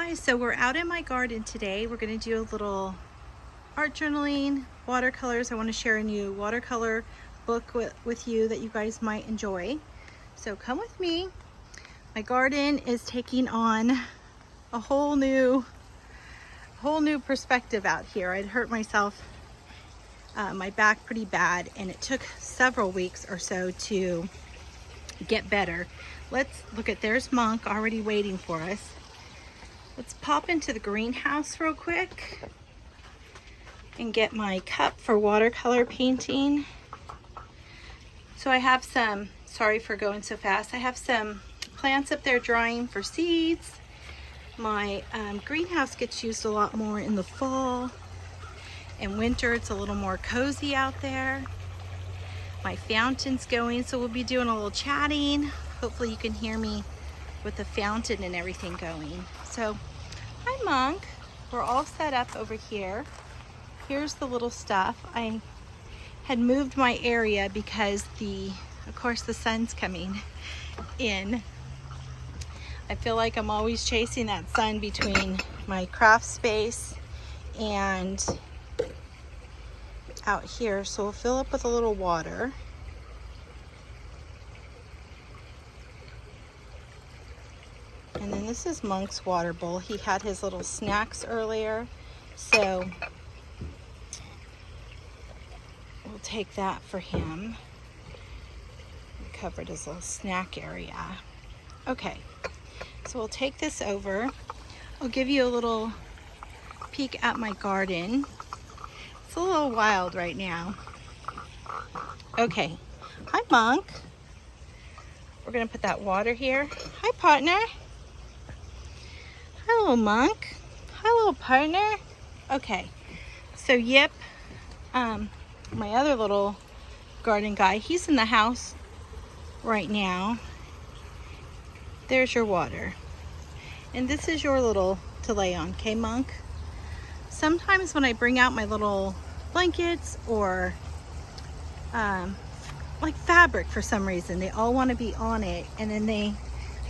guys, so we're out in my garden today. We're going to do a little art journaling, watercolors. I want to share a new watercolor book with you that you guys might enjoy. So come with me. My garden is taking on a whole new perspective out here. I'd hurt myself, my back pretty bad, and it took several weeks or so to get better. Let's look at, there's Monk already waiting for us. Let's pop into the greenhouse real quick and get my cup for watercolor painting. So I have some, sorry for going so fast, I have some plants up there drying for seeds. My greenhouse gets used a lot more in the fall. In winter, it's a little more cozy out there. My fountain's going, so we'll be doing a little chatting. Hopefully you can hear me with the fountain and everything going. So, hi Monk. We're all set up over here. Here's the little stuff. I had moved my area because of course the sun's coming in. I feel like I'm always chasing that sun between my craft space and out here. So we'll fill up with a little water. And then this is Monk's water bowl. He had his little snacks earlier, so we'll take that for him. We covered his little snack area. Okay, so we'll take this over. I'll give you a little peek at my garden. It's a little wild right now. Okay, hi Monk. We're gonna put that water here. Hi partner. Hello Monk. Hello partner. Okay, so Yip, my other little garden guy, he's in the house right now. There's your water. And this is your little to lay on, okay Monk? Sometimes when I bring out my little blankets or like fabric, for some reason, they all want to be on it, and then they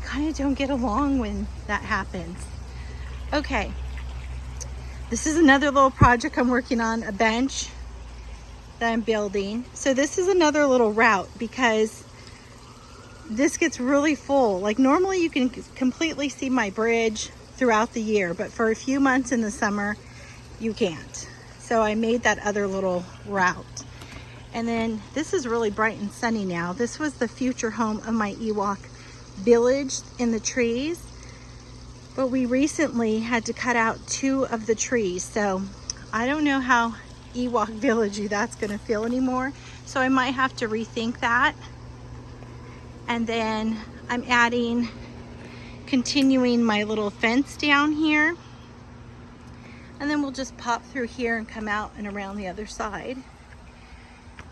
kind of don't get along when that happens. Okay, this is another little project I'm working on, a bench that I'm building. So this is another little route because this gets really full. Like normally you can completely see my bridge throughout the year, but for a few months in the summer, you can't. So I made that other little route. And then this is really bright and sunny now. This was the future home of my Ewok village in the trees. But we recently had to cut out 2 of the trees. So I don't know how Ewok villagey that's gonna feel anymore. So I might have to rethink that. And then I'm continuing my little fence down here. And then we'll just pop through here and come out and around the other side.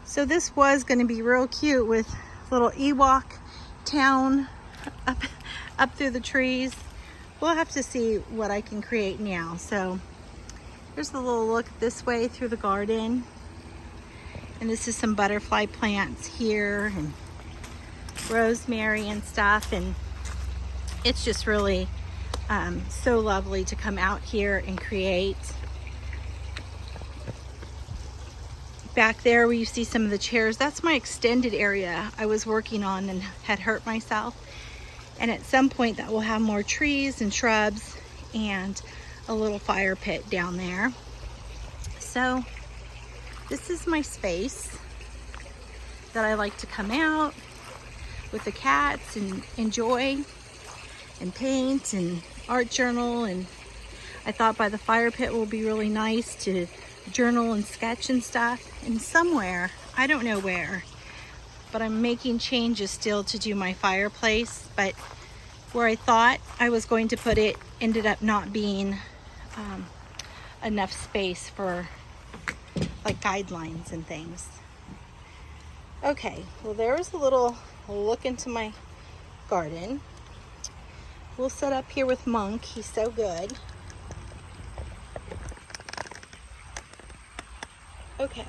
So this was going to be real cute with little Ewok town up through the trees. We'll have to see what I can create now. So here's a little look this way through the garden. And this is some butterfly plants here and rosemary and stuff. And it's just really so lovely to come out here and create. Back there where you see some of the chairs, that's my extended area I was working on and had hurt myself. And at some point that will have more trees and shrubs and a little fire pit down there. So this is my space that I like to come out with the cats and enjoy and paint and art journal. And I thought by the fire pit will be really nice to journal and sketch and stuff. And somewhere, I don't know where, but I'm making changes still to do my fireplace. But where I thought I was going to put it ended up not being enough space for like guidelines and things. Okay, well there's a little look into my garden. We'll set up here with Monk, he's so good. Okay.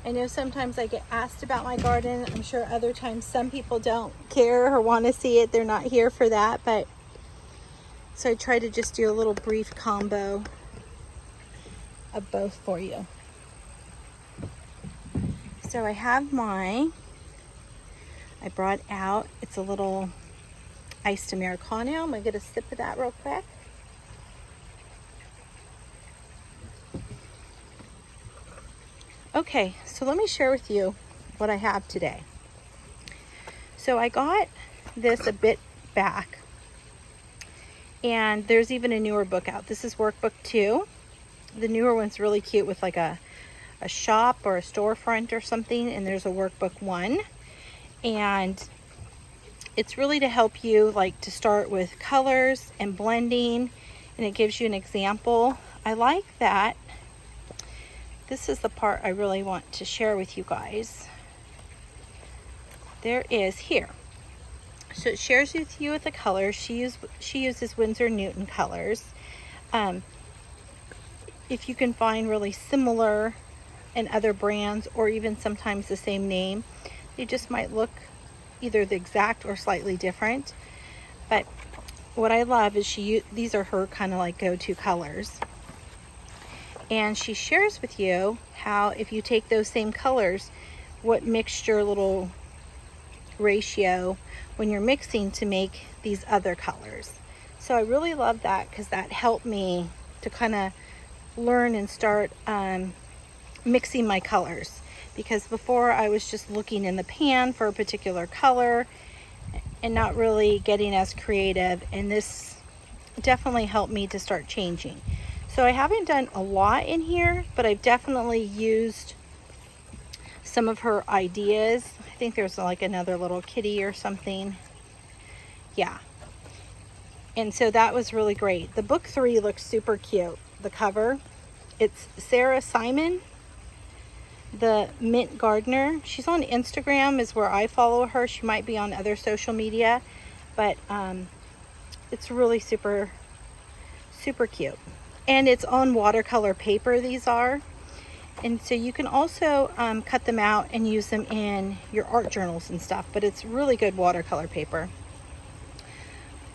I know sometimes I get asked about my garden. I'm sure other times some people don't care or want to see it. They're not here for that, but so I try to just do a little brief combo of both for you. So I have I brought out, it's a little iced Americano. I'm gonna get a sip of that real quick. Okay, so let me share with you what I have today. So I got this a bit back, and there's even a newer book out. This is workbook 2. The newer one's really cute with like a shop or a storefront or something, and there's a workbook 1. And it's really to help you like to start with colors and blending, and it gives you an example. I like that. This is the part I really want to share with you guys. There is here. So it shares with you with the colors. She uses Winsor Newton colors. If you can find really similar in other brands, or even sometimes the same name, they just might look either the exact or slightly different. But what I love is these are her kind of like go-to colors. And she shares with you how if you take those same colors, what mixture little ratio when you're mixing to make these other colors. So I really love that because that helped me to kind of learn and start mixing my colors. Because before I was just looking in the pan for a particular color and not really getting as creative, and this definitely helped me to start changing. So I haven't done a lot in here, but I've definitely used some of her ideas. I think there's like another little kitty or something. Yeah. And so that was really great. The book 3 looks super cute. The cover, it's Sarah Simon, the Mint Gardener. She's on Instagram is where I follow her. She might be on other social media, but it's really super cute. And it's on watercolor paper, these are. And so you can also cut them out and use them in your art journals and stuff, but it's really good watercolor paper.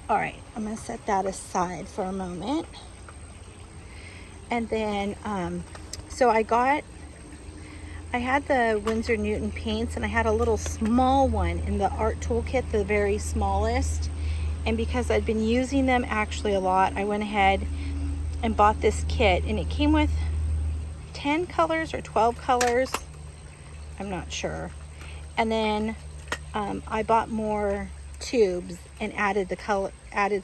All right, I'm gonna set that aside for a moment. And then, so I had the Winsor Newton paints, and I had a little small one in the art toolkit, the very smallest. And because I'd been using them actually a lot, I went ahead and bought this kit, and it came with 10 colors or 12 colors, I'm not sure. And then I bought more tubes and added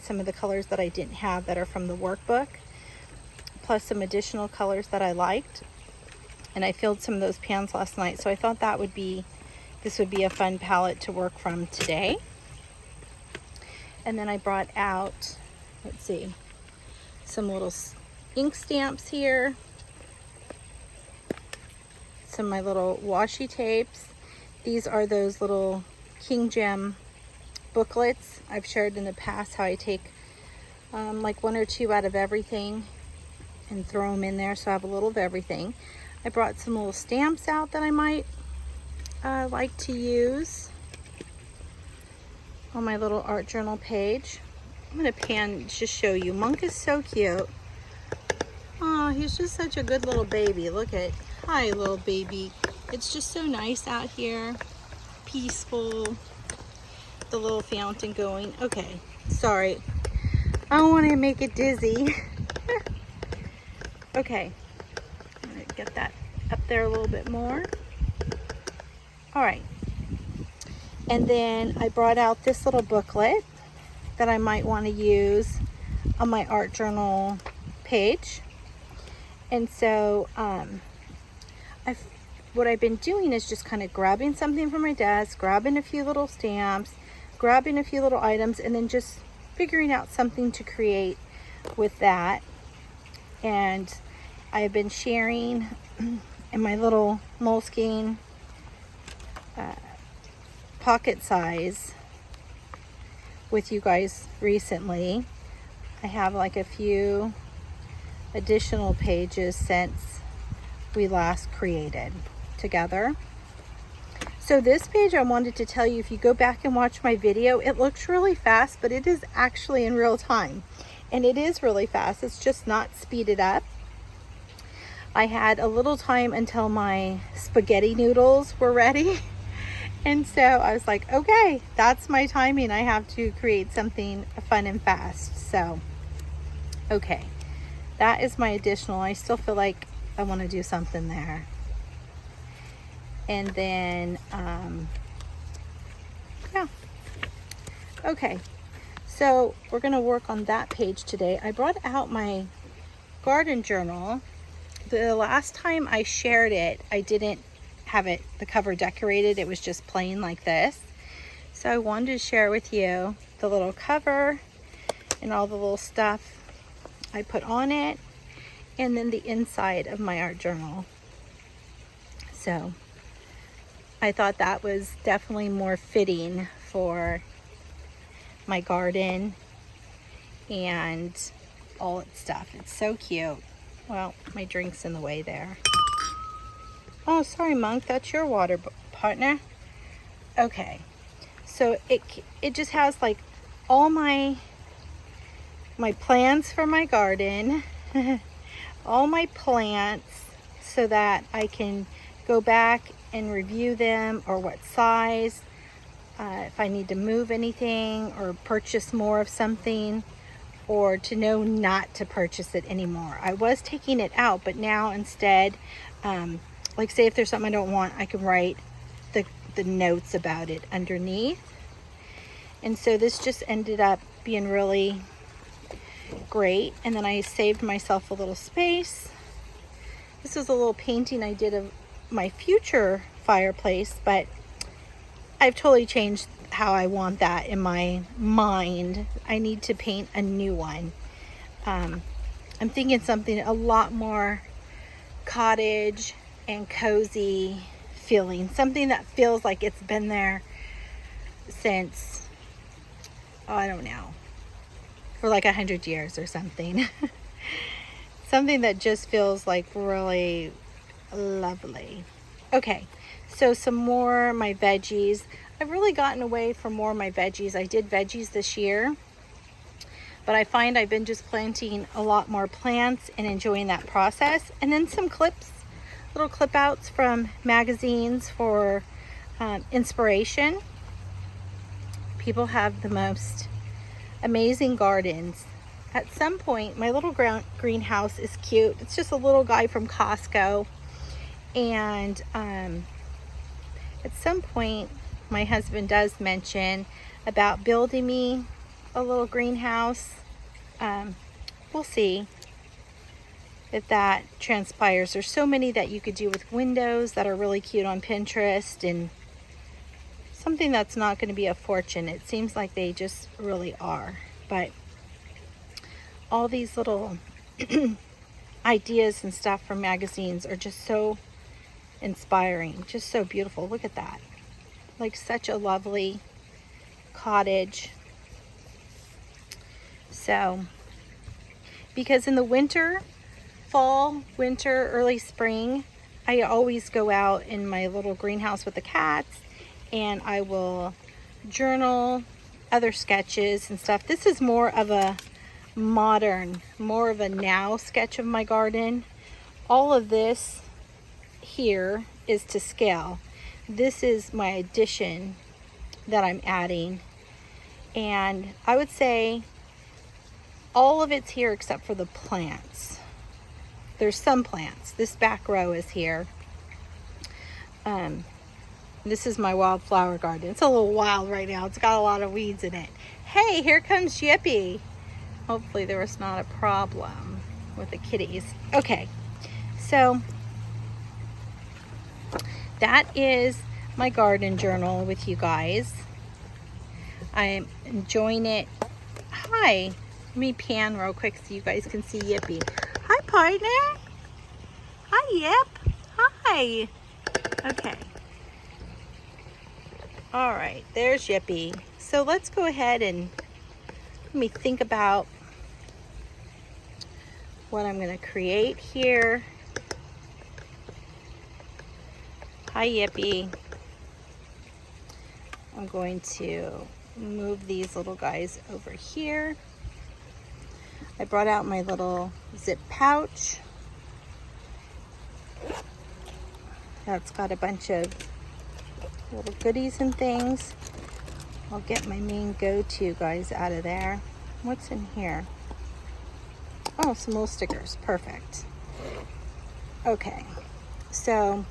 some of the colors that I didn't have that are from the workbook, plus some additional colors that I liked. And I filled some of those pans last night, so I thought this would be a fun palette to work from today. And then I brought out, let's see, some little ink stamps here, some of my little washi tapes. These are those little King Gem booklets. I've shared in the past how I take like 1 or 2 out of everything and throw them in there, so I have a little of everything. I brought some little stamps out that I might like to use on my little art journal page. I'm gonna pan just show you. Monk is so cute. Oh, he's just such a good little baby. Look at, hi little baby. It's just so nice out here, peaceful. The little fountain going. Okay, sorry. I don't want to make it dizzy. Okay, I'm gonna get that up there a little bit more. All right, and then I brought out this little booklet that I might want to use on my art journal page. And so what I've been doing is just kind of grabbing something from my desk, grabbing a few little stamps, grabbing a few little items, and then just figuring out something to create with that. And I've been sharing in my little Moleskine pocket size with you guys recently. I have like a few additional pages since we last created. together. So this page, I wanted to tell you, if you go back and watch my video, it looks really fast, but it is actually in real time. And it is really fast, it's just not speeded up. I had a little time until my spaghetti noodles were ready. And so I was like, okay, that's my timing. I have to create something fun and fast. So, okay, that is my additional. I still feel like I want to do something there. And then, yeah. Okay, so we're gonna work on that page today. I brought out my garden journal. The last time I shared it, I didn't have the cover decorated. It was just plain like this. So I wanted to share with you the little cover and all the little stuff I put on it, and then the inside of my art journal. So I thought that was definitely more fitting for my garden and all its stuff. It's so cute. Well, my drink's in the way there. Oh, sorry, Monk, that's your water partner. Okay, so it just has like all my plans for my garden, all my plants, so that I can go back and review them, or what size, if I need to move anything or purchase more of something, or to know not to purchase it anymore. I was taking it out, but now instead, like say if there's something I don't want, I can write the notes about it underneath. And so this just ended up being really great. And then I saved myself a little space. This was a little painting I did of my future fireplace, but I've totally changed how I want that in my mind. I need to paint a new one. I'm thinking something a lot more cottage and cozy feeling, something that feels like it's been there since, I don't know, for like 100 years or something. Something that just feels like really lovely. Okay, so some more my veggies. I've really gotten away from more of my veggies. I did veggies this year, but I find I've been just planting a lot more plants and enjoying that process. And then some clips, little clip outs from magazines for inspiration. People have the most amazing gardens. At some point, my little greenhouse is cute. It's just a little guy from Costco. And at some point, my husband does mention about building me a little greenhouse. We'll see if that transpires. There's so many that you could do with windows that are really cute on Pinterest, and something that's not going to be a fortune. It seems like they just really are. But all these little ideas and stuff from magazines are just so inspiring, just so beautiful. Look at that. Like such a lovely cottage. So, because in the winter, fall, winter, early spring, I always go out in my little greenhouse with the cats, and I will journal other sketches and stuff. This is more of a modern, more of a now sketch of my garden. All of this here is to scale. This is my addition that I'm adding, and I would say all of it's here except for the plants. There's some plants. This back row is here. This is my wildflower garden. It's a little wild right now. It's got a lot of weeds in it. Hey, here comes Yippie. Hopefully there was not a problem with the kitties. Okay, so that is my garden journal with you guys. I'm enjoying it. Hi, let me pan real quick so you guys can see Yippie. Hi, partner. Hi, Yip. Hi. Okay. All right, there's Yippie. So let's go ahead and let me think about what I'm going to create here. Hi, Yippie. I'm going to move these little guys over here. I brought out my little zip pouch. That's got a bunch of little goodies and things. I'll get my main go-to guys out of there. What's in here? Oh, some little stickers. Perfect. Okay, so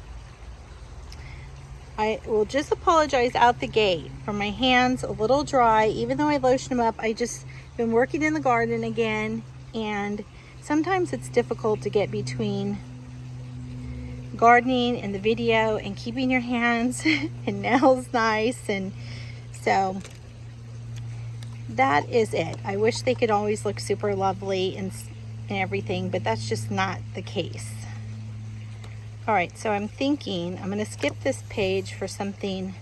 I will just apologize out the gate for my hands a little dry. Even though I lotioned them up, I just been working in the garden again, and sometimes it's difficult to get between gardening and the video and keeping your hands and nails nice. And so that is it. I wish they could always look super lovely and everything, but that's just not the case. All right, so I'm thinking I'm going to skip this page for something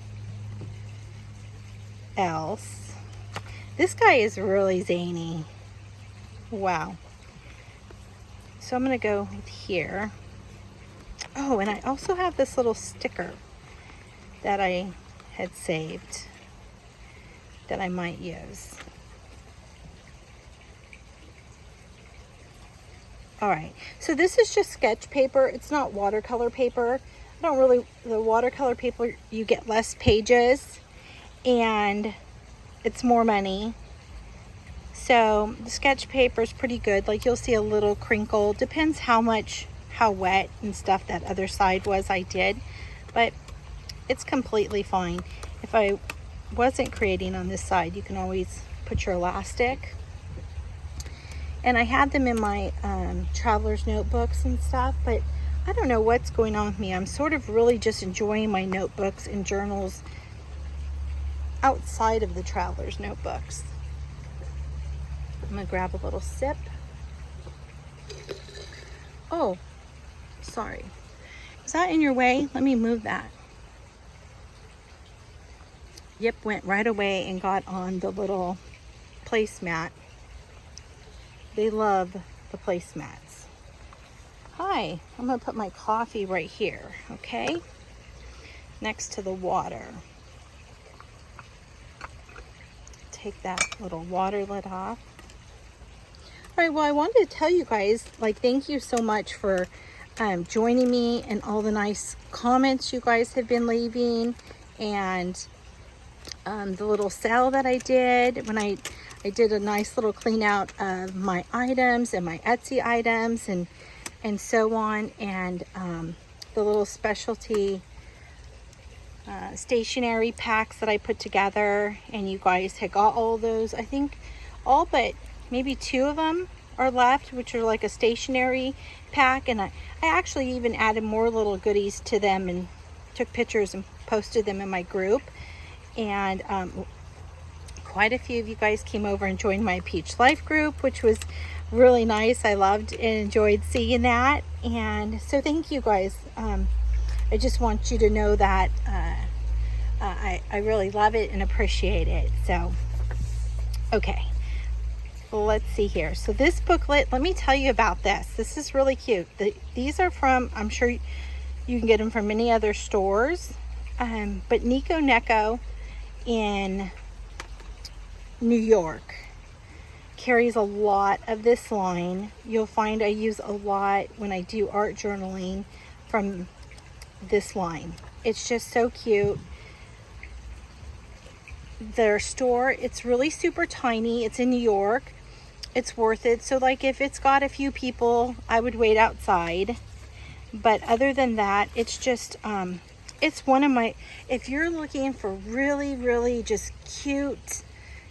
else. This guy is really zany. Wow. So I'm going to go with here. Oh, and I also have this little sticker that I had saved that I might use. All right, so this is just sketch paper. It's not watercolor paper. The watercolor paper, you get less pages and it's more money. So the sketch paper is pretty good. Like, you'll see a little crinkle. Depends how wet and stuff that other side was I did, but it's completely fine. If I wasn't creating on this side, you can always put your elastic. And I had them in my traveler's notebooks and stuff, but I don't know what's going on with me. I'm sort of really just enjoying my notebooks and journals outside of the traveler's notebooks. I'm gonna grab a little sip. Oh, sorry. Is that in your way? Let me move that. Yip went right away and got on the little placemat. They love the placemats. Hi, I'm gonna put my coffee right here, okay? Next to the water. Take that little water lid off. All right, well, I wanted to tell you guys, like, thank you so much for joining me and all the nice comments you guys have been leaving, and the little sale that I did when I did a nice little clean out of my items and my Etsy items and so on, and the little specialty stationery packs that I put together, and you guys had got all those. I think all but maybe 2 of them are left, which are like a stationery pack, and I actually even added more little goodies to them and took pictures and posted them in my group. And quite a few of you guys came over and joined my Peach Life group, which was really nice. I loved and enjoyed seeing that. And so thank you guys. I just want you to know that I really love it and appreciate it. So, okay, well, let's see here. So this booklet, let me tell you about this. This is really cute. These are from, I'm sure you can get them from many other stores, but Nico Neko in New York carries a lot of this line. You'll find I use a lot when I do art journaling from this line. It's just so cute. Their store, it's really super tiny. It's in New York. It's worth it. So like if it's got a few people, I would wait outside. But other than that, it's just it's one of my, if you're looking for really, really just cute,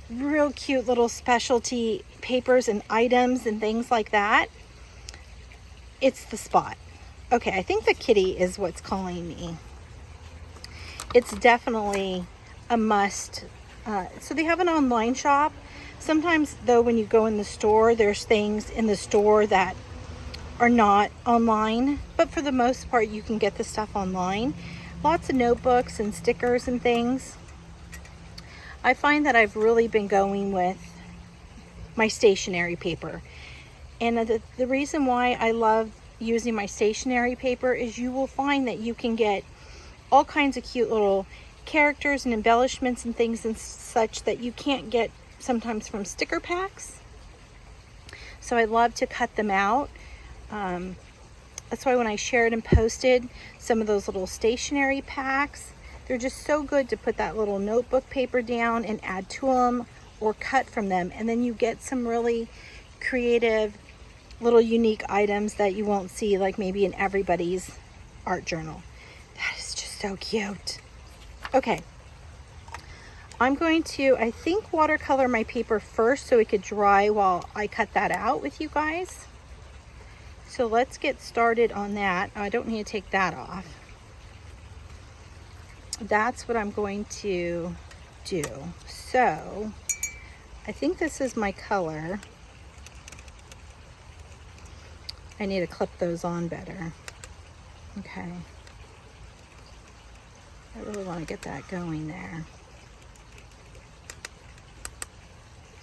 real cute little specialty papers and items and things like that, it's the spot. Okay, I think the kitty is what's calling me. It's definitely a must. So they have an online shop. Sometimes though, when you go in the store, there's things in the store that are not online, but for the most part you can get the stuff online. Lots of notebooks and stickers and things. I find that I've really been going with my stationery paper, and the reason why I love using my stationery paper is you will find that you can get all kinds of cute little characters and embellishments and things and such that you can't get sometimes from sticker packs. So I love to cut them out. That's why when I shared and posted some of those little stationery packs, they're just so good to put that little notebook paper down and add to them or cut from them. And then you get some really creative little unique items that you won't see like maybe in everybody's art journal. That is just so cute. Okay, I'm going to, I think, watercolor my paper first so it could dry while I cut that out with you guys. So let's get started on that. I don't need to take that off. That's what I'm going to do. So I think this is my color. I need to clip those on better. Okay. I really want to get that going there.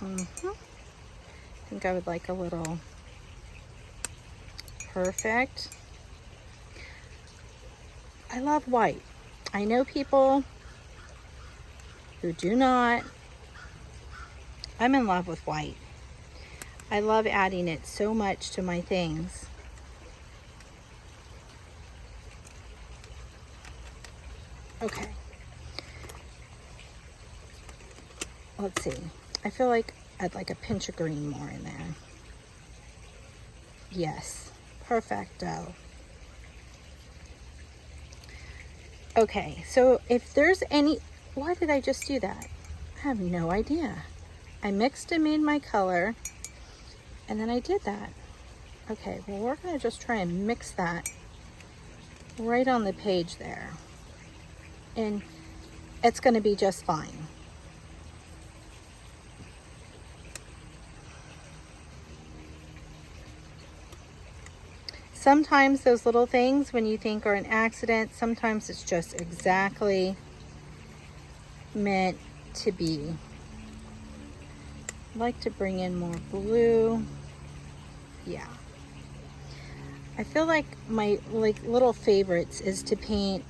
I think I would like a little. Perfect. I love white. I know people who do not. I'm in love with white. I love adding it so much to my things. Okay. Let's see. I feel like I'd like a pinch of green more in there. Yes. Perfecto. Okay, so if there's any, why did I just do that? I have no idea. I mixed and made my color, and then I did that. Okay, well, we're gonna just try and mix that right on the page there. And it's gonna be just fine. Sometimes those little things when you think are an accident, sometimes it's just exactly meant to be. I'd like to bring in more blue. Yeah. I feel like my little favorites is to paint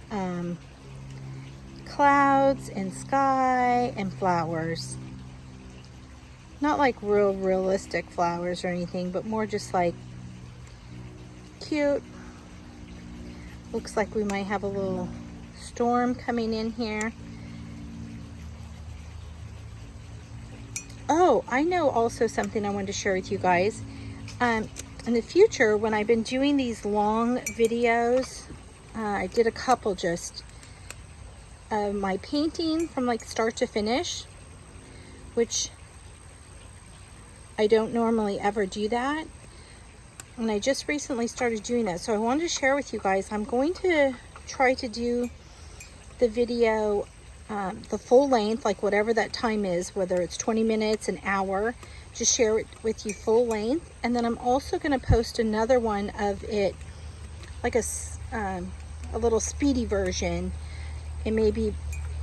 clouds and sky and flowers. Not like real realistic flowers or anything, but more just like cute. Looks like we might have a little storm coming in here. Oh, I know also something I wanted to share with you guys. In the future, when I've been doing these long videos, I did a couple just of my painting from like start to finish, which I don't normally ever do that. And I just recently started doing that. So I wanted to share with you guys, I'm going to try to do the video the full length, like whatever that time is, whether it's 20 minutes, an hour, just share it with you full length. And then I'm also going to post another one of it, like a little speedy version. And maybe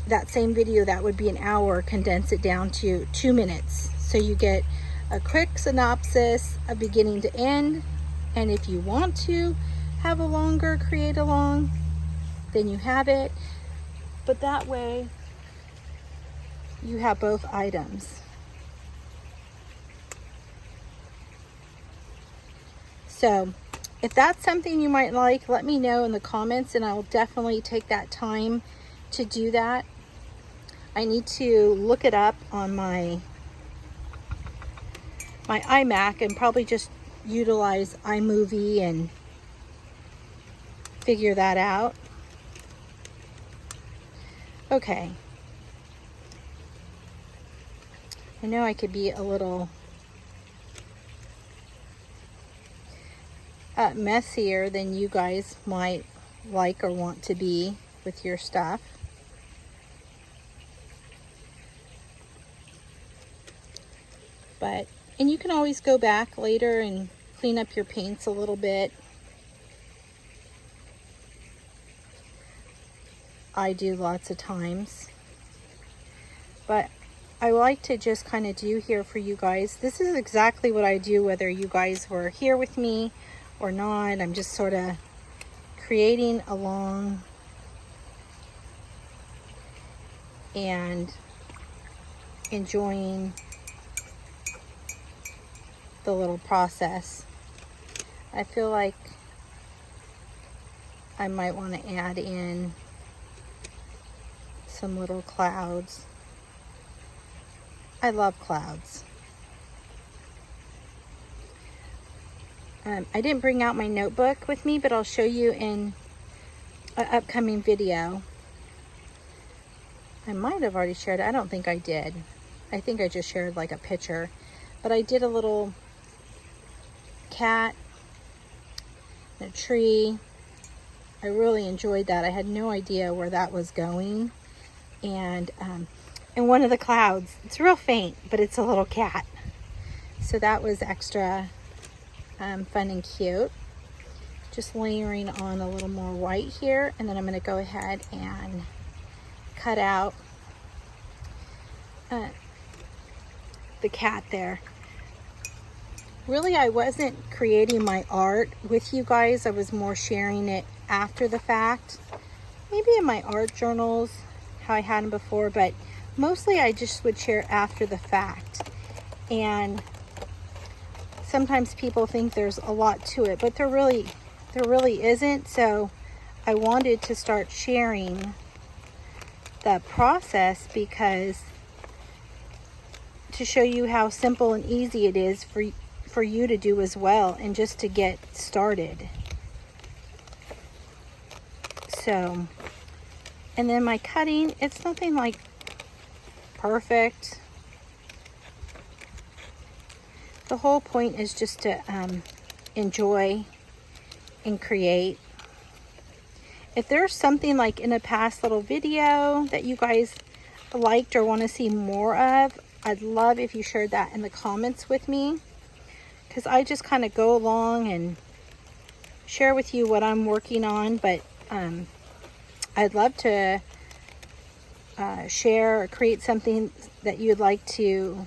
that same video that would be an hour, condense it down to 2 minutes. So you get a quick synopsis, a beginning to end. And if you want to have a longer create along, then you have it. But that way you have both items. So if that's something you might like, let me know in the comments and I'll definitely take that time to do that. I need to look it up on my iMac and probably just utilize iMovie and figure that out. Okay. I know I could be a little messier than you guys might like or want to be with your stuff. But, and you can always go back later and clean up your paints a little bit. I do lots of times. But I like to just kind of do here for you guys. This is exactly what I do whether you guys were here with me or not. I'm just sort of creating along and enjoying the little process. I feel like I might want to add in some little clouds. I love clouds. I didn't bring out my notebook with me, but I'll show you in an upcoming video. I might have already shared it. I don't think I did. I think I just shared like a picture. But I did a little cat, a tree. I really enjoyed that. I had no idea where that was going. And one of the clouds, it's real faint, but it's a little cat. So that was extra fun and cute. Just layering on a little more white here, and then I'm going to go ahead and cut out the cat there. Really, I wasn't creating my art with you guys. I was more sharing it after the fact. Maybe in my art journals, how I had them before, but mostly I just would share after the fact. And sometimes people think there's a lot to it, but there really isn't. So I wanted to start sharing the process because to show you how simple and easy it is for you to do as well, and just to get started. So, and then my cutting, it's nothing like perfect. The whole point is just to enjoy and create. If there's something like in a past little video that you guys liked or want to see more of, I'd love if you shared that in the comments with me, because I just kind of go along and share with you what I'm working on. But I'd love to share or create something that you'd like to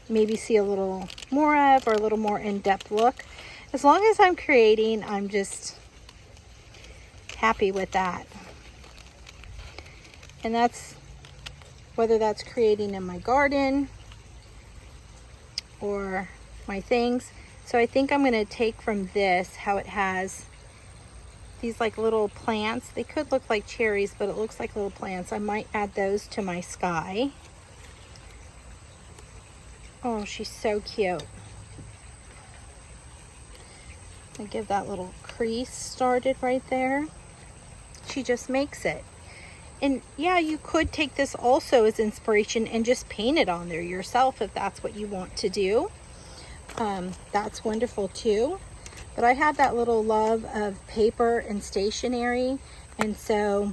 maybe see a little more of, or a little more in-depth look. As long as I'm creating, I'm just happy with that. And that's whether that's creating in my garden or my things. So I think I'm going to take from this how it has these like little plants. They could look like cherries, but it looks like little plants. I might add those to my sky. Oh, she's so cute. I give that little crease started right there. She just makes it. And yeah, you could take this also as inspiration and just paint it on there yourself if that's what you want to do. That's wonderful too. But I have that little love of paper and stationery, and so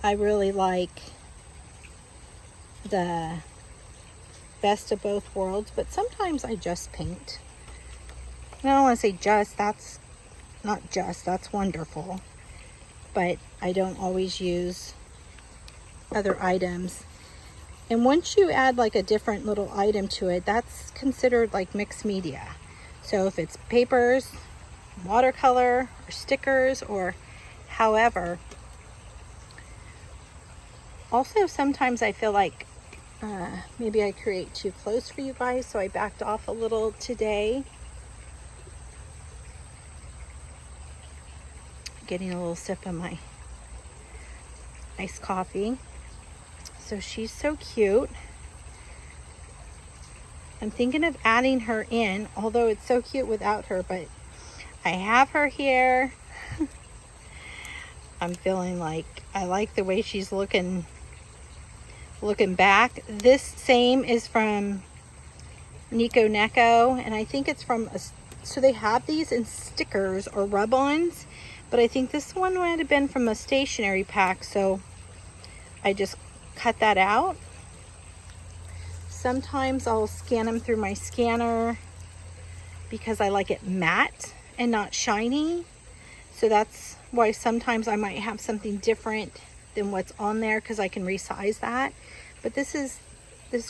I really like the best of both worlds. But sometimes I just paint. And I don't want to say just, that's not just, that's wonderful. But I don't always use other items. And once you add like a different little item to it, that's considered like mixed media. So if it's papers, watercolor, or stickers, or however. Also, sometimes I feel like maybe I create too close for you guys, so I backed off a little today. Getting a little sip of my iced coffee. So she's so cute. I'm thinking of adding her in, although it's so cute without her, but I have her here. I'm feeling like I like the way she's looking back. This same is from Nico Neko, and I think it's from so they have these in stickers or rub-ons, but I think this one might have been from a stationery pack, so I just cut that out. Sometimes I'll scan them through my scanner because I like it matte and not shiny. So that's why sometimes I might have something different than what's on there, because I can resize that. But this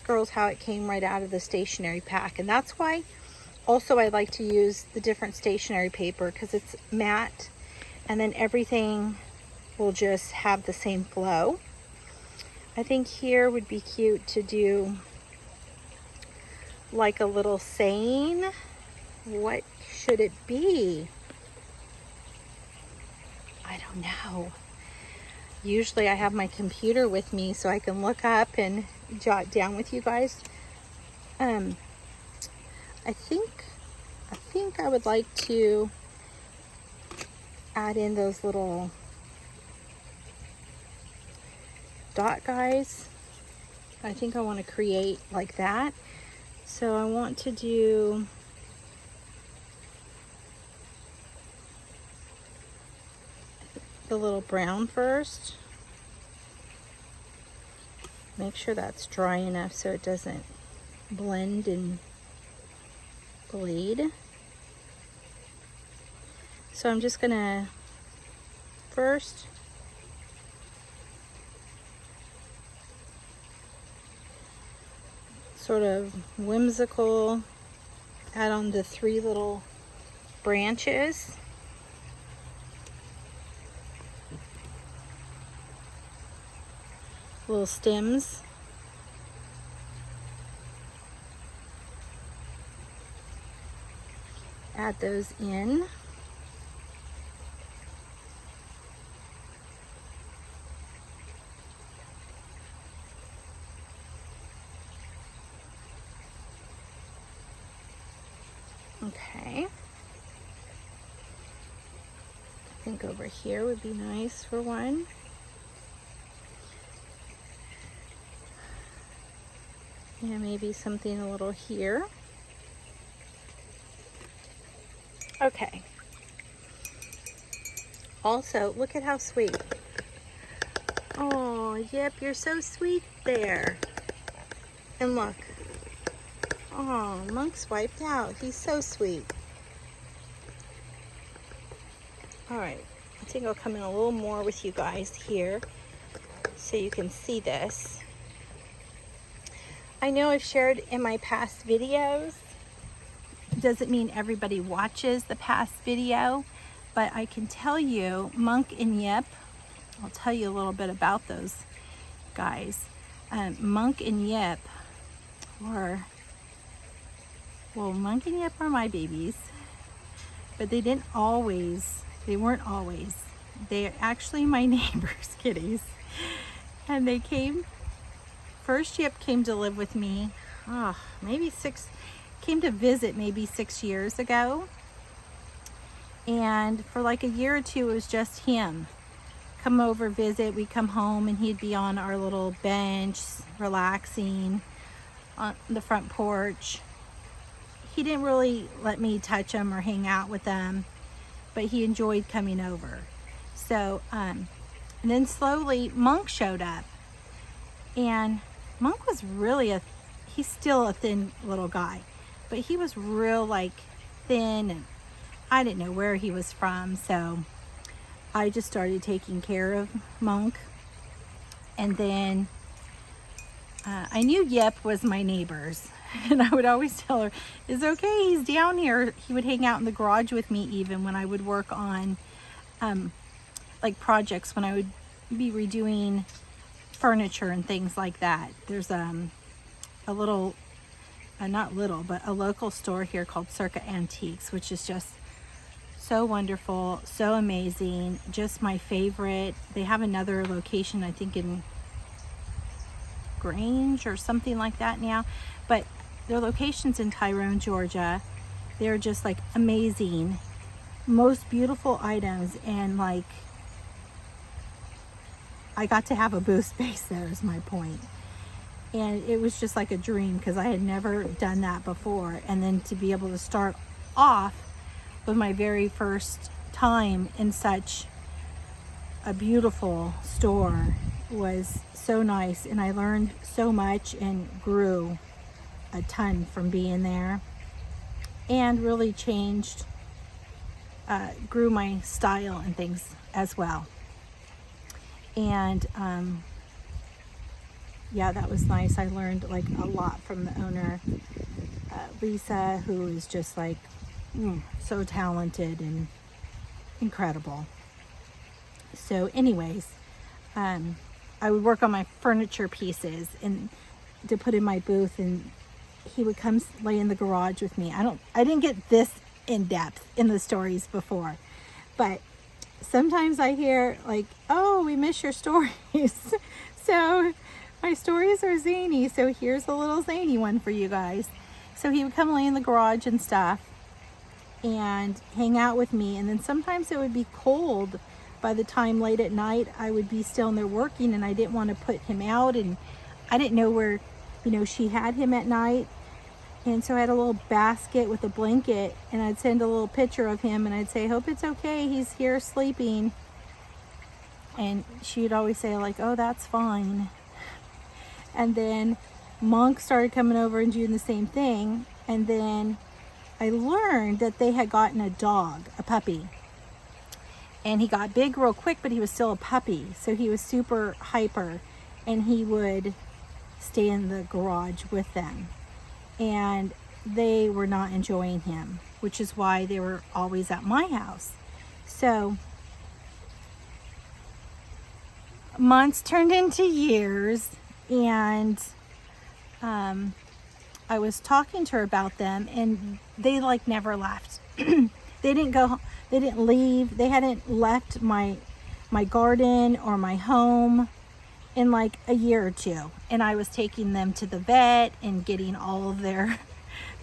girl's how it came right out of the stationery pack. And that's why also I like to use the different stationery paper, because it's matte and then everything will just have the same flow. I think here would be cute to do like a little saying. What should it be? I don't know. Usually I have my computer with me so I can look up and jot down with you guys. I think I would like to add in those little dot guys. I think I want to create like that. So I want to do the little brown first. Make sure that's dry enough so it doesn't blend and bleed. So I'm just gonna first sort of whimsical add on the 3 little branches. Little stems. Add those in. Okay. I think over here would be nice for one. Yeah, maybe something a little here. Okay. Also, look at how sweet. Oh, Yip, you're so sweet there. And look. Oh, Monk's wiped out. He's so sweet. All right. I think I'll come in a little more with you guys here so you can see this. I know I've shared in my past videos. Doesn't mean everybody watches the past video, but I can tell you, Monk and Yip, I'll tell you a little bit about those guys. Monk and Yip were, well, Monk and Yip are my babies, but they weren't always. They're actually my neighbor's kitties. And they came, first Yip came to live with me, came to visit maybe 6 years ago. And for like a year or two, it was just him. Come over, visit, we'd come home and he'd be on our little bench, relaxing on the front porch. He didn't really let me touch him or hang out with them, but he enjoyed coming over. So, and then slowly Monk showed up. And Monk was really he's still a thin little guy, but he was real like thin, and I didn't know where he was from. So I just started taking care of Monk. And then I knew Yip was my neighbor's, and I would always tell her, it's okay, he's down here. He would hang out in the garage with me even when I would work on like projects, when I would be redoing furniture and things like that. There's a little, not little, but a local store here called Circa Antiques, which is just so wonderful, so amazing, just my favorite. They have another location, I think in Grange or something like that now, but their location's in Tyrone, Georgia. They're just like amazing, most beautiful items, and like I got to have a booth space there is my point. And it was just like a dream because I had never done that before. And then to be able to start off with my very first time in such a beautiful store was so nice. And I learned so much and grew a ton from being there, and really changed, grew my style and things as well. And yeah, that was nice. I learned like a lot from the owner, Lisa, who is just like so talented and incredible. So anyways, I would work on my furniture pieces and to put in my booth, and he would come lay in the garage with me. I didn't get this in depth in the stories before, but sometimes I hear like, oh, we miss your stories. So my stories are zany, so here's a little zany one for you guys. So he would come lay in the garage and stuff and hang out with me, and then sometimes it would be cold by the time late at night I would be still in there working, and I didn't want to put him out, and I didn't know where, you know, she had him at night. And so I had a little basket with a blanket, and I'd send a little picture of him, and I'd say, hope it's okay, he's here sleeping. And she'd always say like, oh, that's fine. And then Monk started coming over and doing the same thing. And then I learned that they had gotten a dog, a puppy. And he got big real quick, but he was still a puppy. So he was super hyper, and he would stay in the garage with them. And they were not enjoying him, which is why they were always at my house. So months turned into years, and I was talking to her about them, and they like never left. They didn't leave. They hadn't left my garden or my home in like a year or two. And I was taking them to the vet and getting all of their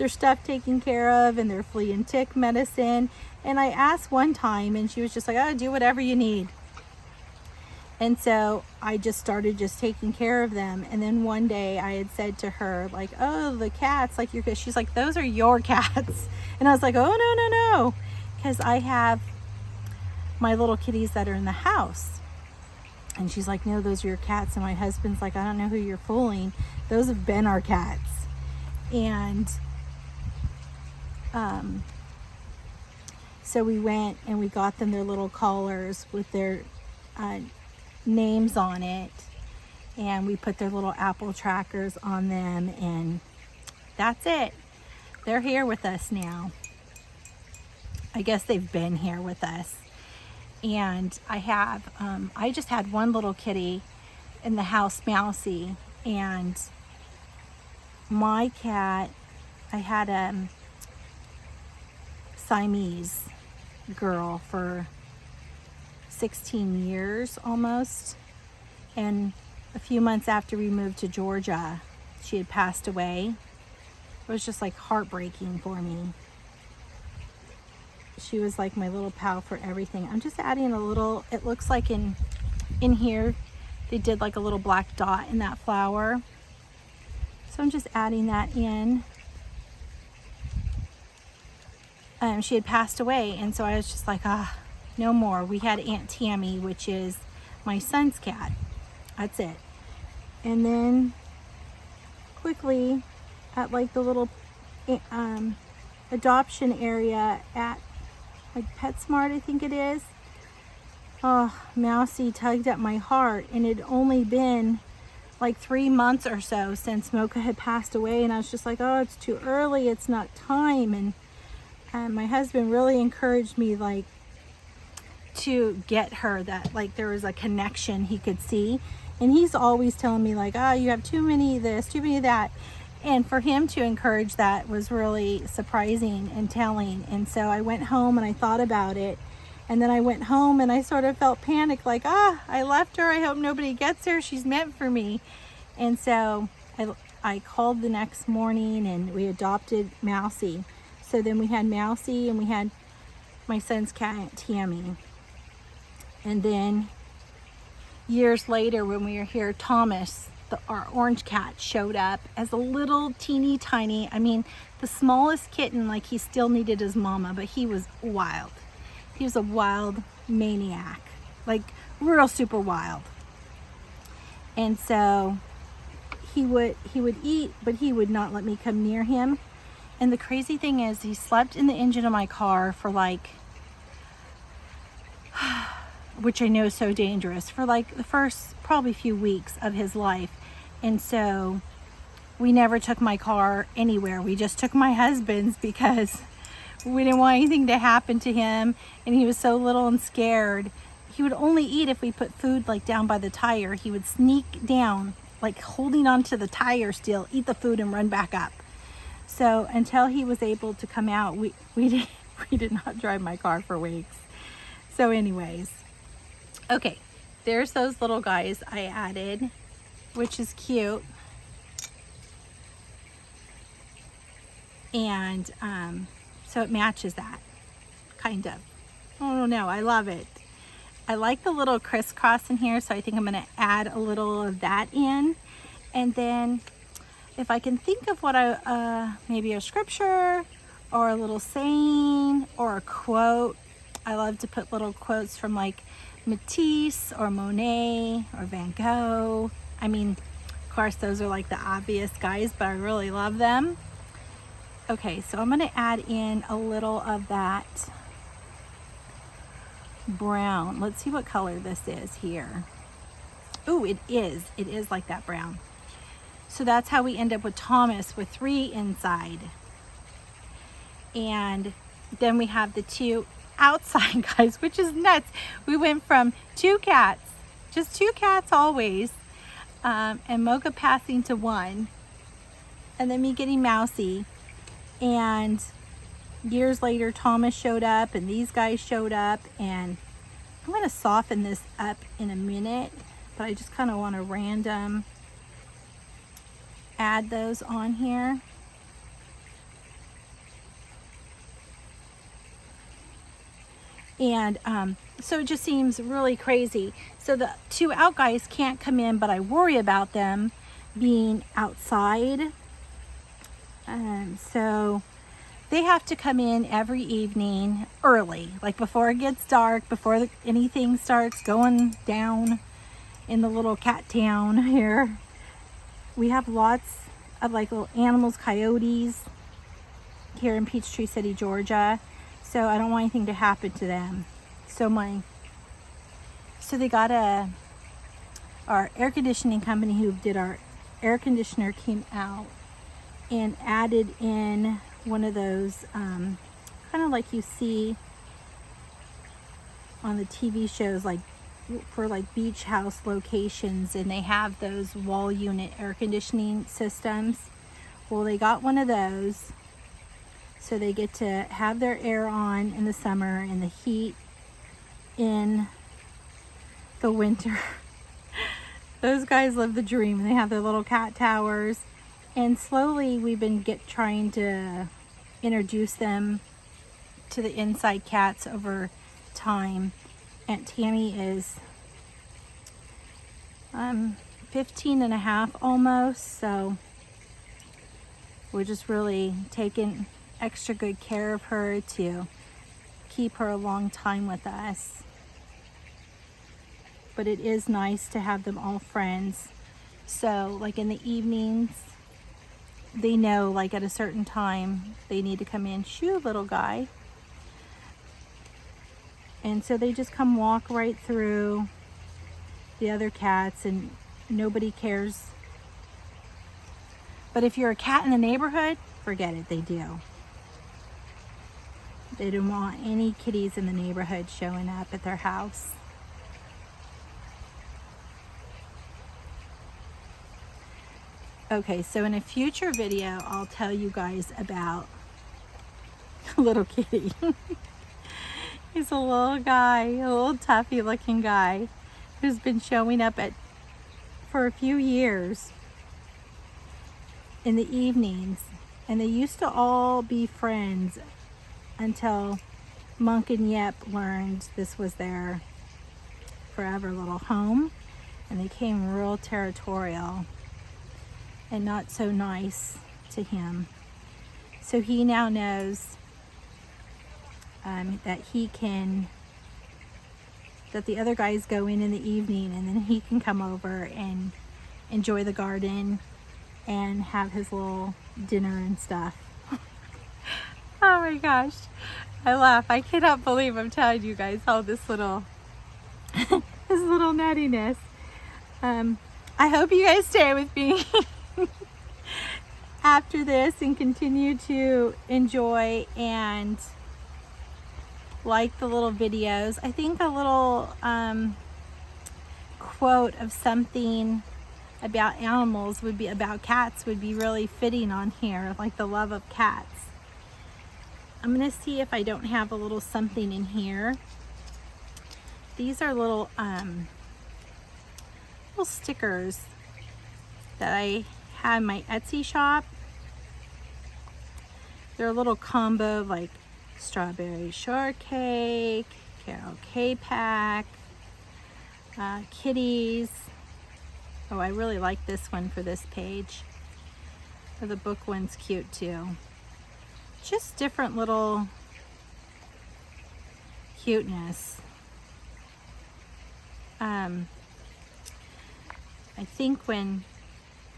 stuff taken care of, and their flea and tick medicine. And I asked one time, and she was just like, oh, do whatever you need. And so I just started just taking care of them. And then one day I had said to her like, oh, the cats, like she's like, those are your cats. And I was like, oh, no. Because I have my little kitties that are in the house. And she's like, no, those are your cats. And my husband's like, I don't know who you're fooling. Those have been our cats. And so we went and we got them their little collars with their names on it. And we put their little Apple trackers on them. And that's it. They're here with us now. I guess they've been here with us. And I just had one little kitty in the house, Mousy, and my cat, I had a Siamese girl for 16 years almost. And a few months after we moved to Georgia, she had passed away. It was just like heartbreaking for me. She was like my little pal for everything. I'm just adding a little, it looks like in here, they did like a little black dot in that flower. So I'm just adding that in. She had passed away, and so I was just like, no more. We had Aunt Tammy, which is my son's cat. That's it. And then quickly at like the little adoption area at like PetSmart, I think it is. Oh, Mousy tugged at my heart, and it had only been like 3 months or so since Mocha had passed away, and I was just like, oh, it's too early, it's not time. And my husband really encouraged me like to get her that like there was a connection he could see, and he's always telling me like, oh, you have too many of this, too many of that. And for him to encourage that was really surprising and telling. And so I went home and I thought about it. And then I went home and I sort of felt panicked, like, I left her. I hope nobody gets her. She's meant for me. And so I called the next morning and we adopted Mousy. So then we had Mousy and we had my son's cat, Tammy. And then years later when we were here, Thomas, our orange cat, showed up as a little teeny tiny, I mean, the smallest kitten, like he still needed his mama, but he was wild. He was a wild maniac, like real super wild. And so he would eat, but he would not let me come near him. And the crazy thing is, he slept in the engine of my car for like, which I know is so dangerous, for like the first probably few weeks of his life. And so we never took my car anywhere. We just took my husband's because we didn't want anything to happen to him. And he was so little and scared. he would only eat if we put food like down by the tire. He would sneak down, like holding onto the tire still, eat the food and run back up. So until he was able to come out, we did not drive my car for weeks. So anyways, okay, there's those little guys I added, which is cute. And so it matches that, kind of. I don't know, I love it. I like the little crisscross in here, so I think I'm gonna add a little of that in. And then if I can think of what maybe a scripture or a little saying or a quote. I love to put little quotes from like Matisse or Monet or Van Gogh. I mean, of course, those are like the obvious guys, but I really love them. Okay, so I'm gonna add in a little of that brown. Let's see what color this is here. Oh, it is like that brown. So that's how we end up with Thomas with 3 inside. And then we have the 2 outside guys, which is nuts. We went from 2 cats, just 2 cats always, and Mocha passing to 1, and then me getting mousy. And years later, Thomas showed up and these guys showed up, and I'm going to soften this up in a minute, but I just kind of want to random add those on here. And so it just seems really crazy. So the 2 out guys can't come in, but I worry about them being outside. So they have to come in every evening early, like before it gets dark, before anything starts going down in the little cat town here. We have lots of like little animals, coyotes here in Peachtree City, Georgia. So I don't want anything to happen to them. So they got our air conditioning company who did our air conditioner came out and added in one of those kind of like you see on the TV shows, like for like beach house locations, and they have those wall unit air conditioning systems. Well, they got one of those, so they get to have their air on in the summer and the heat in the winter. Those guys live the dream. They have their little cat towers, and slowly we've been trying to introduce them to the inside cats over time. Aunt Tammy is 15 and a half almost, so we're just really taking extra good care of her to keep her a long time with us. But it is nice to have them all friends. So like in the evenings, they know like at a certain time they need to come in. Shoo, little guy. And so they just come walk right through the other cats and nobody cares. But if you're a cat in the neighborhood, forget it, they do. They don't want any kitties in the neighborhood showing up at their house. Okay, so in a future video, I'll tell you guys about little kitty. He's a little guy, a little toughy looking guy who's been showing up for a few years in the evenings. And they used to all be friends until Monk and Yippie learned this was their forever little home. And they became real territorial and not so nice to him. So he now knows that the other guys go in the evening, and then he can come over and enjoy the garden and have his little dinner and stuff. Oh my gosh, I laugh. I cannot believe I'm telling you guys all this little this little nuttiness. I hope you guys stay with me after this and continue to enjoy and like the little videos. I think a little quote of something about animals would be, about cats would be really fitting on here, like the love of cats. I'm gonna see if I don't have a little something in here. These are little stickers that I have in my Etsy shop. They're a little combo of like strawberry shortcake, Carol K-Pack, kitties. Oh, I really like this one for this page. Oh, the book one's cute too. Just different little cuteness. I think when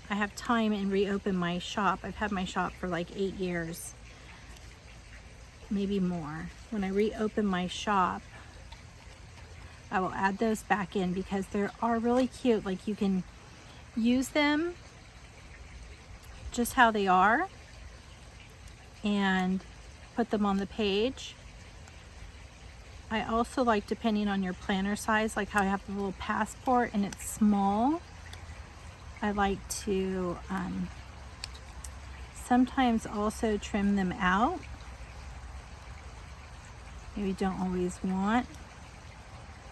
I have time and reopen my shop, I've had my shop for like 8 years, maybe more. When I reopen my shop, I will add those back in because they are really cute. Like you can use them just how they are and put them on the page. I also like, depending on your planner size, like how I have the little passport and it's small, I like to sometimes also trim them out. Maybe don't always want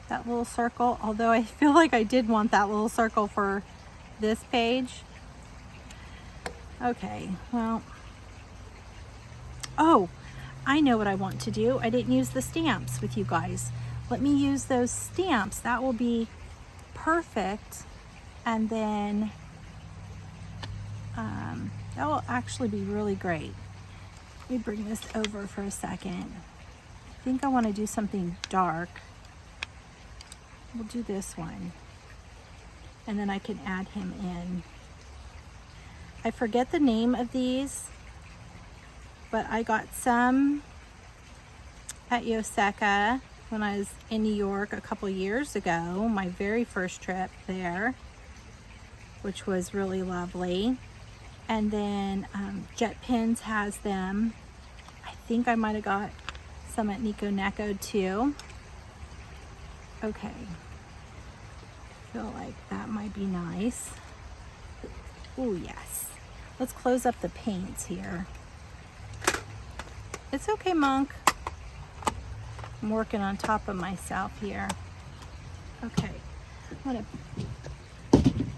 that little circle, although I feel like I did want that little circle for this page. Okay, well, oh, I know what I want to do. I didn't use the stamps with you guys. Let me use those stamps. That will be perfect. And then that will actually be really great. Let me bring this over for a second. I think I want to do something dark. We'll do this one. And then I can add him in. I forget the name of these, but I got some at Yoseka when I was in New York a couple years ago, my very first trip there, which was really lovely. And then Jet Pens has them. I think I might have got some at Nico Neko too. Okay, feel like that might be nice. Oh yes. Let's close up the paints here. It's okay, Monk. I'm working on top of myself here. Okay, I'm gonna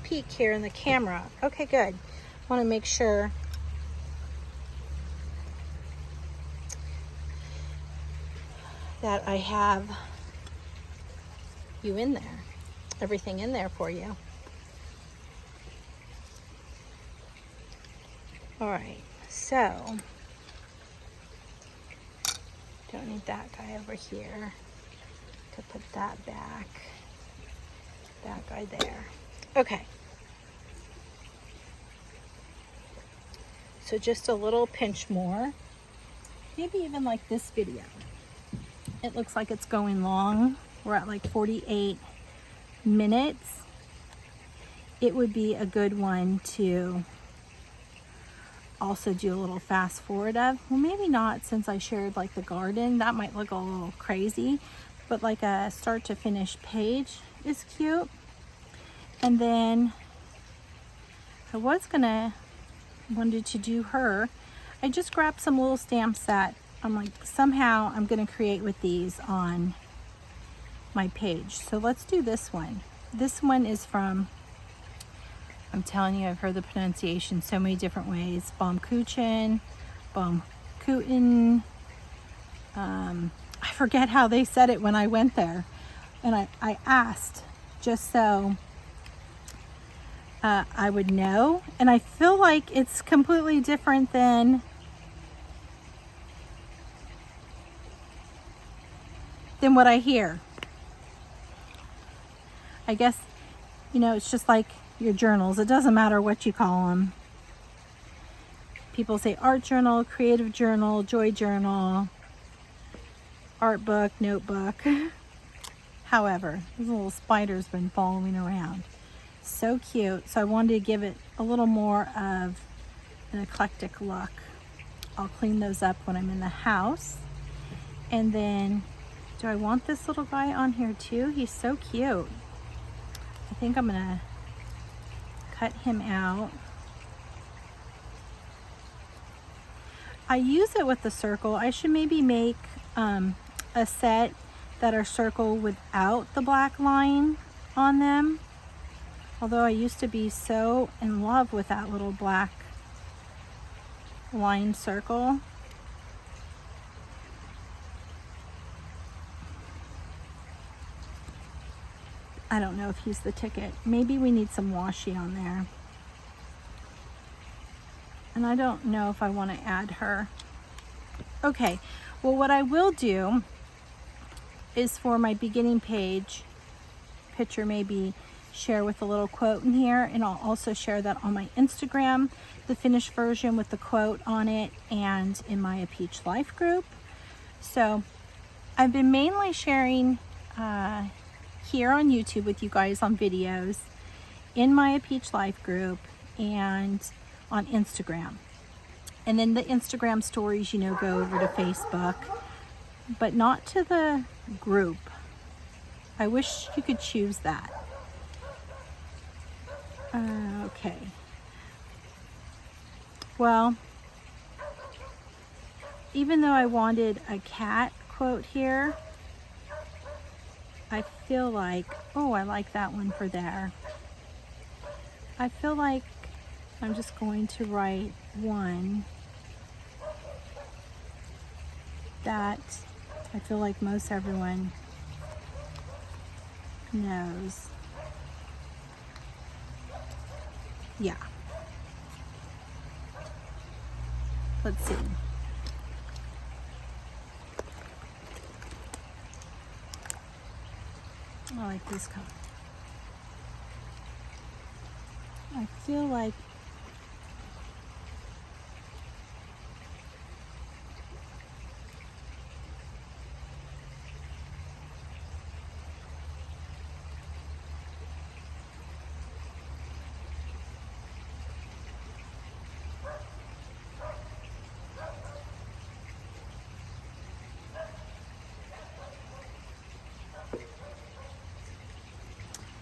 peek here in the camera. Okay, good. I want to make sure that I have you in there, everything in there for you. All right, so don't need that guy over here. Could put that back, that guy there. Okay. So just a little pinch more, maybe even like this video. It looks like it's going long. We're at like 48 minutes. It would be a good one to also do a little fast forward of. Well, maybe not, since I shared like the garden. That might look a little crazy, but like a start to finish page is cute. And then I wanted to do her. I just grabbed some little stamps that I'm like, somehow I'm gonna create with these on my page. So let's do this one. This one is from, I'm telling you, I've heard the pronunciation so many different ways. Baumkuchen, Baumkuchen. I forget how they said it when I went there. And I asked just so I would know. And I feel like it's completely different than what I hear. I guess, you know, it's just like your journals. It doesn't matter what you call them. People say art journal, creative journal, joy journal, art book, notebook. However, this little spider's been following around. So cute. So I wanted to give it a little more of an eclectic look. I'll clean those up when I'm in the house. And then Do I want this little guy on here too? He's so cute. I think I'm gonna cut him out. I use it with the circle. I should maybe make a set that are circle without the black line on them. Although I used to be so in love with that little black line circle. I don't know if he's the ticket. Maybe we need some washi on there. And I don't know if I want to add her. Okay, well what I will do is for my beginning page picture, maybe share with a little quote in here, and I'll also share that on my Instagram, the finished version with the quote on it, and in my A Peach Life group. So I've been mainly sharing here on YouTube with you guys on videos, in my A Peach Life group, and on Instagram. And then the Instagram stories, you know, go over to Facebook, but not to the group. I wish you could choose that. Okay. Well, even though I wanted a cat quote here, I feel like, oh, I like that one for there. I feel like I'm just going to write one that I feel like most everyone knows. Yeah. Let's see. I like this color. I feel like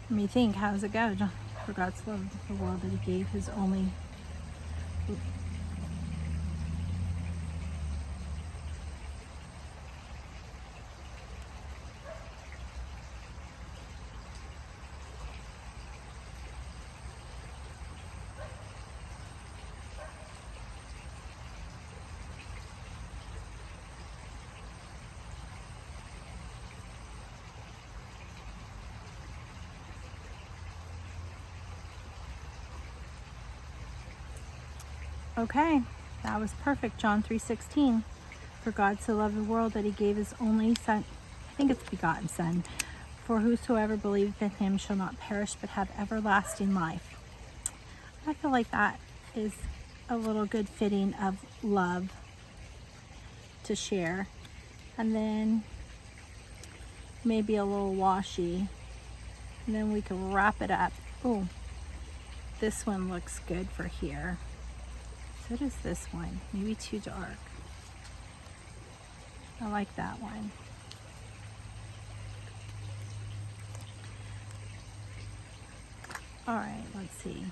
let me think, how's it go? For God so loved the world that he gave his only. Okay, that was perfect. John 3:16. For God so loved the world that he gave his only son, I think it's begotten son, for whosoever believeth in him shall not perish but have everlasting life. I feel like that is a little good fitting of love to share. And then maybe a little washi, and then we can wrap it up. Oh, this one looks good for here. So does this one, maybe too dark. I like that one. All right, let's see.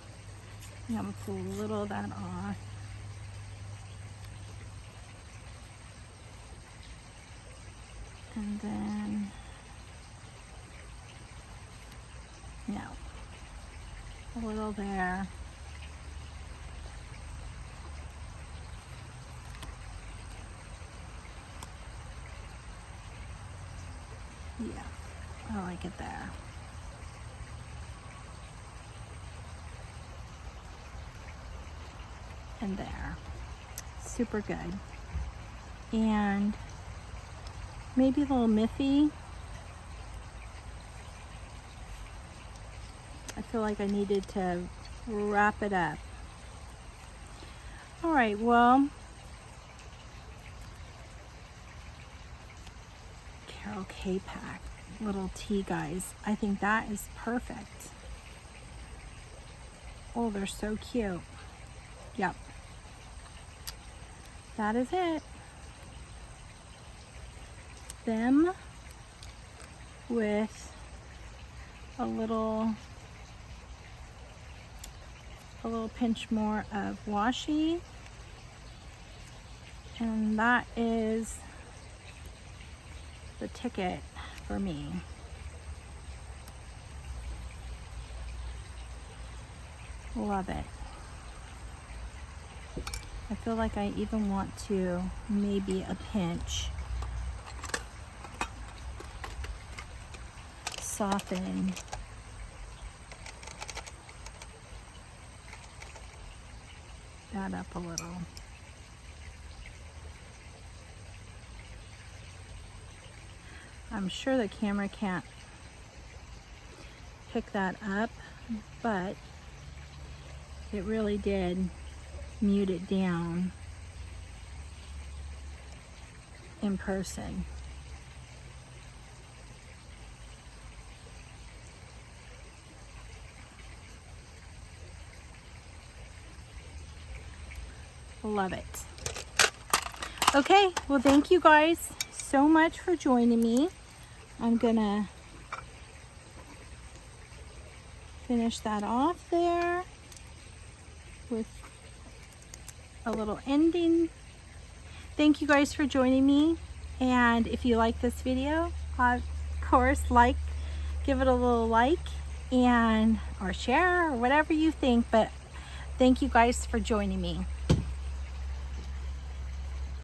I'm gonna pull a little of that off. And then, no, a little there. Yeah, I like it there. And there. Super good. And maybe a little Miffy. I feel like I needed to wrap it up. All right, well, Carol K-Pack, little tea guys. I think that is perfect. Oh, they're so cute. Yep. That is it. Them with a little pinch more of washi, and that is the ticket for me. Love it. I feel like I even want to maybe a pinch soften that up a little. I'm sure the camera can't pick that up, but it really did mute it down in person. Love it. Okay, well, thank you guys so much for joining me. I'm gonna finish that off there with a little ending. Thank you guys for joining me, and if you like this video, of course, give it a little like and or share or whatever you think, but thank you guys for joining me.